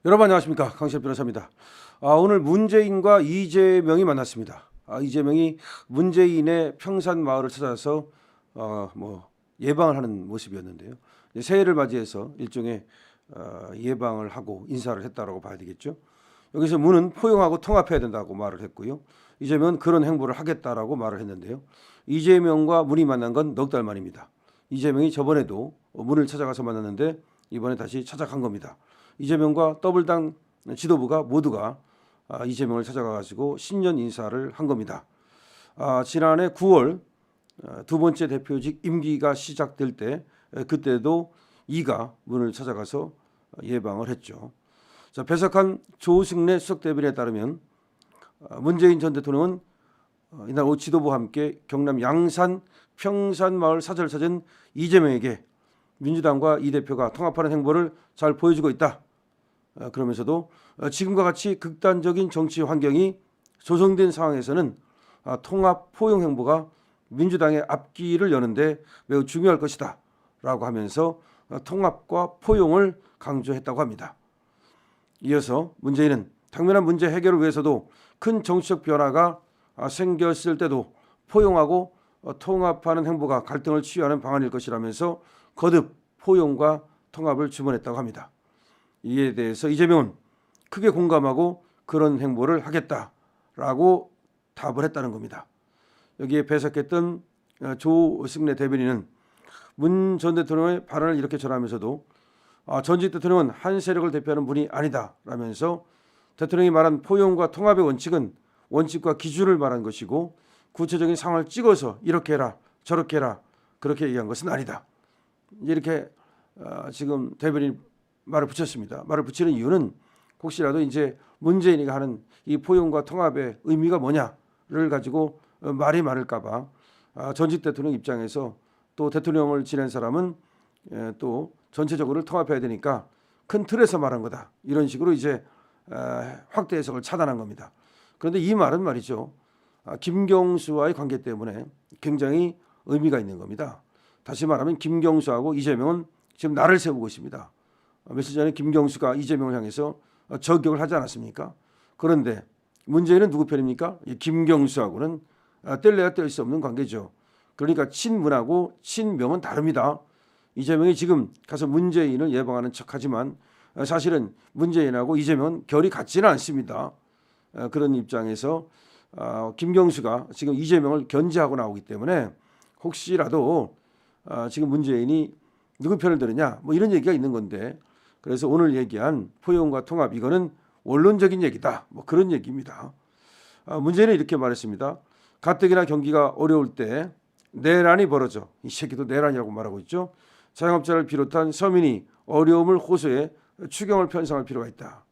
여러분 안녕하십니까, 강시엽 변호사입니다. 오늘 문재인과 이재명이 만났습니다. 이재명이 문재인의 평산 마을을 찾아서 예방을 하는 모습이었는데요. 이제 새해를 맞이해서 일종의 예방을 하고 인사를 했다라고 봐야 되겠죠. 여기서 문은 포용하고 통합해야 된다고 말을 했고요. 이재명은 그런 행보를 하겠다라고 말을 했는데요. 이재명과 문이 만난 건 넉 달 만입니다. 이재명이 저번에도 문을 찾아가서 만났는데 이번에 다시 찾아간 겁니다. 이재명과 더불당 지도부가 모두가 이재명을 찾아가가지고 신년 인사를 한 겁니다. 지난해 9월 두 번째 대표직 임기가 시작될 때 그때도 이가 문을 찾아가서 예방을 했죠. 자, 배석한 조승래 수석대변인에 따르면 문재인 전 대통령은 이날 오후 지도부와 함께 경남 양산 평산마을 사저를 찾은 이재명에게 민주당과 이 대표가 통합하는 행보를 잘 보여주고 있다. 그러면서도 지금과 같이 극단적인 정치 환경이 조성된 상황에서는 통합 포용 행보가 민주당의 앞길을 여는데 매우 중요할 것이다 라고 하면서 통합과 포용을 강조했다고 합니다. 이어서 문재인은 당면한 문제 해결을 위해서도 큰 정치적 변화가 생겼을 때도 포용하고 통합하는 행보가 갈등을 치유하는 방안일 것이라면서 거듭 포용과 통합을 주문했다고 합니다. 이에 대해서 이재명은 크게 공감하고 그런 행보를 하겠다라고 답을 했다는 겁니다. 여기에 배석했던 조승래 대변인은 문 전 대통령의 발언을 이렇게 전하면서도 전직 대통령은 한 세력을 대표하는 분이 아니다라면서 대통령이 말한 포용과 통합의 원칙은 원칙과 기준을 말한 것이고 구체적인 상황을 찍어서 이렇게 해라 저렇게 해라 그렇게 얘기한 것은 아니다. 이렇게 지금 대변인 말을 붙였습니다. 말을 붙이는 이유는 혹시라도 이제 문재인이가 하는 이 포용과 통합의 의미가 뭐냐를 가지고 말이 많을까봐 전직 대통령 입장에서 또 대통령을 지낸 사람은 또 전체적으로 통합해야 되니까 큰 틀에서 말한 거다. 이런 식으로 이제 확대 해석을 차단한 겁니다. 그런데 이 말은 말이죠. 김경수와의 관계 때문에 굉장히 의미가 있는 겁니다. 다시 말하면 김경수하고 이재명은 지금 나를 세우고 있습니다. 며칠 전에 김경수가 이재명을 향해서 저격을 하지 않았습니까? 그런데 문재인은 누구 편입니까? 김경수하고는 뗄래야 뗄 수 없는 관계죠. 그러니까 친문하고 친명은 다릅니다. 이재명이 지금 가서 문재인을 예방하는 척하지만 사실은 문재인하고 이재명은 결이 같지는 않습니다. 그런 입장에서 김경수가 지금 이재명을 견제하고 나오기 때문에 혹시라도 지금 문재인이 누구 편을 들으냐 뭐 이런 얘기가 있는 건데 그래서 오늘 얘기한 포용과 통합 이거는 원론적인 얘기다 뭐 그런 얘기입니다. 문재인은 이렇게 말했습니다. 가뜩이나 경기가 어려울 때 내란이 벌어져 이 새끼도 내란이라고 말하고 있죠. 자영업자를 비롯한 서민이 어려움을 호소해 추경을 편성할 필요가 있다.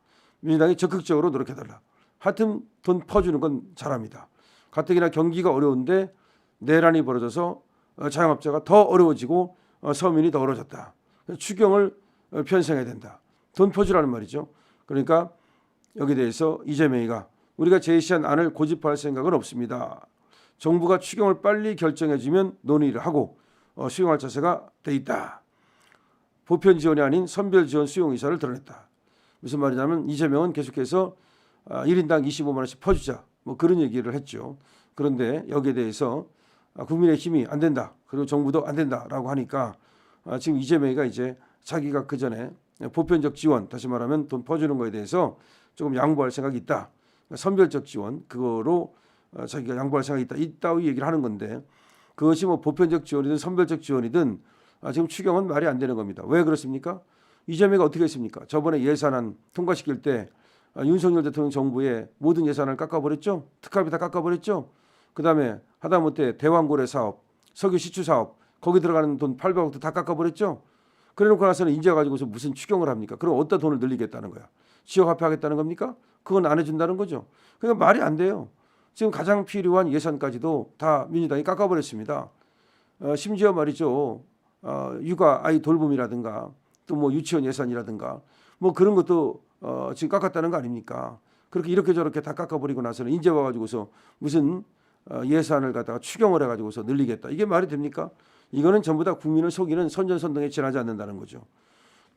민주당이 적극적으로 노력해달라. 하여튼 돈 퍼주는 건 잘합니다. 가뜩이나 경기가 어려운데 내란이 벌어져서 자영업자가 더 어려워지고 서민이 더 어려워졌다. 추경을 편성해야 된다. 돈 퍼주라는 말이죠. 그러니까 여기에 대해서 이재명이가 우리가 제시한 안을 고집할 생각은 없습니다. 정부가 추경을 빨리 결정해주면 논의를 하고 수용할 자세가 돼 있다. 보편 지원이 아닌 선별 지원 수용 의사를 드러냈다. 무슨 말이냐면 이재명은 계속해서 1인당 25만 원씩 퍼주자 뭐 그런 얘기를 했죠. 그런데 여기에 대해서 국민의힘이 안 된다. 그리고 정부도 안 된다라고 하니까 지금 이재명이가 이제 자기가 그 전에 보편적 지원 다시 말하면 돈 퍼주는 거에 대해서 조금 양보할 생각이 있다. 선별적 지원 그거로 자기가 양보할 생각이 있다. 이따위 얘기를 하는 건데 그것이 뭐 보편적 지원이든 선별적 지원이든 지금 추경은 말이 안 되는 겁니다. 왜 그렇습니까? 이재명이 어떻게 했습니까? 저번에 예산안 통과시킬 때 윤석열 대통령 정부의 모든 예산을 깎아버렸죠. 특합이 다 깎아버렸죠. 그다음에 하다못해 대왕고래 사업, 석유 시추 사업 거기 들어가는 돈 800억도 다 깎아버렸죠. 그래놓고 나서는 인제 가지고서 무슨 추경을 합니까? 그럼 어디다 돈을 늘리겠다는 거야? 지역화폐하겠다는 겁니까? 그건 안 해준다는 거죠. 그러니까 말이 안 돼요. 지금 가장 필요한 예산까지도 다 민주당이 깎아버렸습니다. 심지어 말이죠. 육아 아이 돌봄이라든가 또 뭐 유치원 예산이라든가 뭐 그런 것도 지금 깎았다는 거 아닙니까? 그렇게 이렇게 저렇게 다 깎아버리고 나서는 인제 와가지고서 무슨 예산을 갖다가 추경을 해가지고서 늘리겠다. 이게 말이 됩니까? 이거는 전부 다 국민을 속이는 선전선동에 지나지 않는다는 거죠.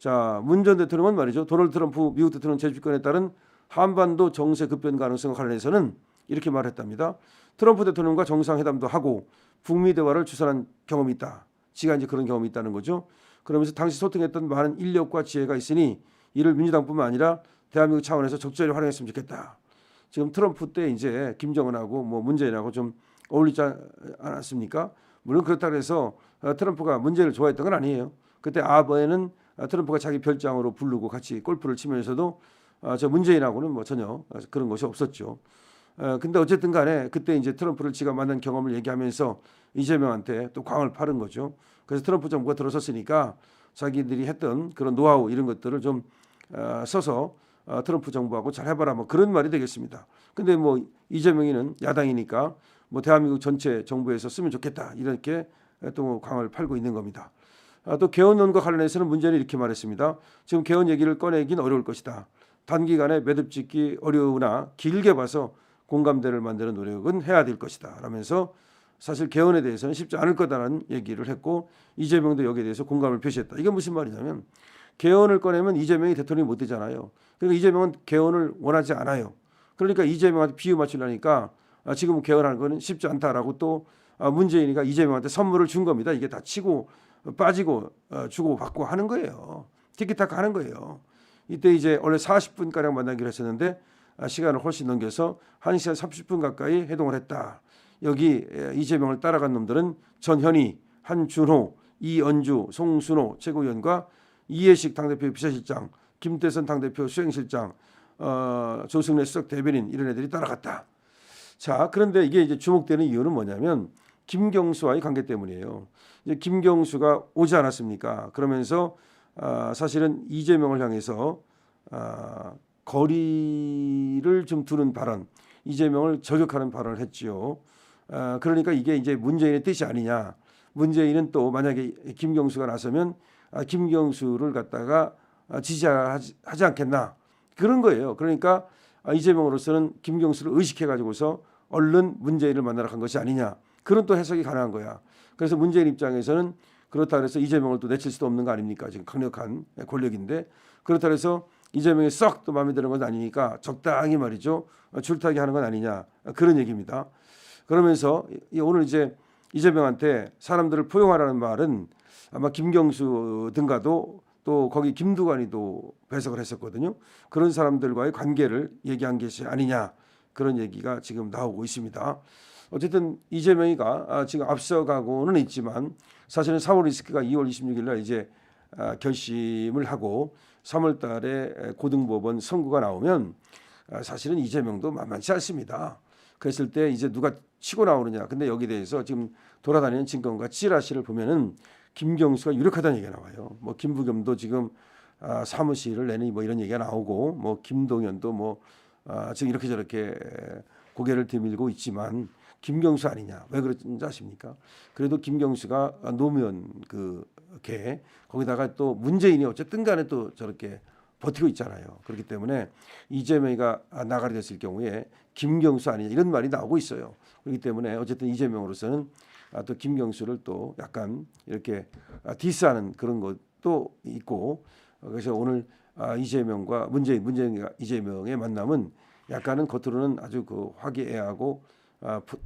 자, 문 전 대통령은 말이죠. 도널드 트럼프 미국 대통령 재집권에 따른 한반도 정세 급변 가능성과 관련해서는 이렇게 말했답니다. 트럼프 대통령과 정상회담도 하고 북미 대화를 주선한 경험이 있다. 지가 이제 그런 경험이 있다는 거죠. 그러면서 당시 소통했던 많은 인력과 지혜가 있으니 이를 민주당뿐만 아니라 대한민국 차원에서 적절히 활용했으면 좋겠다. 지금 트럼프 때 이제 김정은하고 뭐 문재인하고 좀 어울리지 않았습니까? 물론 그렇다고 해서 트럼프가 문재인을 좋아했던 건 아니에요. 그때 아버에는 트럼프가 자기 별장으로 부르고 같이 골프를 치면서도 저 문재인하고는 뭐 전혀 그런 것이 없었죠. 근데 어쨌든 간에 그때 이제 트럼프를 지가 만난 경험을 얘기하면서 이재명한테 또 광을 파는 거죠. 그래서 트럼프 정부가 들어섰으니까 자기들이 했던 그런 노하우 이런 것들을 좀 써서 트럼프 정부하고 잘 해봐라 뭐 그런 말이 되겠습니다. 근데 뭐 이재명이는 야당이니까 뭐 대한민국 전체 정부에서 쓰면 좋겠다 이렇게 또 광을 팔고 있는 겁니다. 또 개헌론과 관련해서는 문제는 이렇게 말했습니다. 지금 개헌 얘기를 꺼내긴 어려울 것이다. 단기간에 매듭 짓기 어려우나 길게 봐서 공감대를 만드는 노력은 해야 될 것이다. 라면서 사실 개헌에 대해서는 쉽지 않을 거다라는 얘기를 했고 이재명도 여기에 대해서 공감을 표시했다. 이게 무슨 말이냐면 개헌을 꺼내면 이재명이 대통령이 못 되잖아요. 그러니까 이재명은 개헌을 원하지 않아요. 그러니까 이재명한테 비유 맞추려니까 지금 개헌하는 거는 쉽지 않다라고 또 문재인이가 이재명한테 선물을 준 겁니다. 이게 다 치고 빠지고 주고 받고 하는 거예요. 티키타카 하는 거예요. 이때 이제 원래 40분가량 만나기로 했었는데 시간을 훨씬 넘겨서 1시간 30분 가까이 회동을 했다. 여기 이재명을 따라간 놈들은 전현희, 한준호, 이언주, 송순호 최고위원과 이해식 당대표 비서실장, 김태선 당대표 수행실장, 조승래 수석 대변인 이런 애들이 따라갔다. 자, 그런데 이게 이제 주목되는 이유는 뭐냐면 김경수와의 관계 때문이에요. 이제 김경수가 오지 않았습니까? 그러면서 사실은 이재명을 향해서 거리를 좀 두는 발언, 이재명을 저격하는 발언을 했지요. 그러니까 이게 이제 문재인의 뜻이 아니냐. 문재인은 또 만약에 김경수가 나서면 김경수를 갖다가 지지하지 않겠나. 그런 거예요. 그러니까 이재명으로서는 김경수를 의식해 가지고서 얼른 문재인을 만나러 간 것이 아니냐. 그런 또 해석이 가능한 거야. 그래서 문재인 입장에서는 그렇다 그래서 이재명을 또 내칠 수도 없는 거 아닙니까? 지금 강력한 권력인데 그렇다 그래서 이재명이 썩 또 마음에 드는 건 아니니까 적당히 말이죠. 줄타기 하는 건 아니냐. 그런 얘기입니다. 그러면서 오늘 이제 이재명한테 사람들을 포용하라는 말은 아마 김경수 등과도 또 거기 김두관이도 배석을 했었거든요. 그런 사람들과의 관계를 얘기한 것이 아니냐. 그런 얘기가 지금 나오고 있습니다. 어쨌든 이재명이가 지금 앞서가고는 있지만 사실은 4월 리스크가 2월 26일 날 이제 결심을 하고 3월 달에 고등법원 선고가 나오면 사실은 이재명도 만만치 않습니다. 그랬을 때 이제 누가 치고 나오느냐. 근데 여기에 대해서 지금 돌아다니는 증거과 찌라시를 보면은 김경수가 유력하다는 얘기가 나와요. 뭐 김부겸도 지금 사무실을 내니 뭐 이런 얘기가 나오고 뭐 김동연도 뭐 지금 이렇게 저렇게 고개를 들밀고 있지만 김경수 아니냐. 왜 그런지 아십니까? 그래도 김경수가 노무현 개 거기다가 또 문재인이 어쨌든 간에 또 저렇게 버티고 있잖아요. 그렇기 때문에 이재명이가 나가게 됐을 경우에 김경수 아니냐 이런 말이 나오고 있어요. 그렇기 때문에 어쨌든 이재명으로서는 또 김경수를 또 약간 이렇게 디스하는 그런 것도 있고 그래서 오늘 이재명과 문재인과 이재명의 만남은 약간은 겉으로는 아주 화기애애하고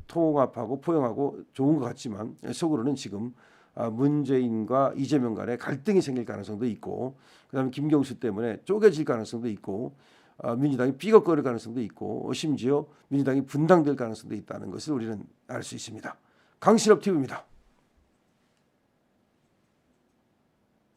통합하고 포용하고 좋은 것 같지만 속으로는 지금 문재인과 이재명 간에 갈등이 생길 가능성도 있고 그다음에 김경수 때문에 쪼개질 가능성도 있고 민주당이 삐걱거릴 가능성도 있고 심지어 민주당이 분당될 가능성도 있다는 것을 우리는 알 수 있습니다. 강신업 TV입니다.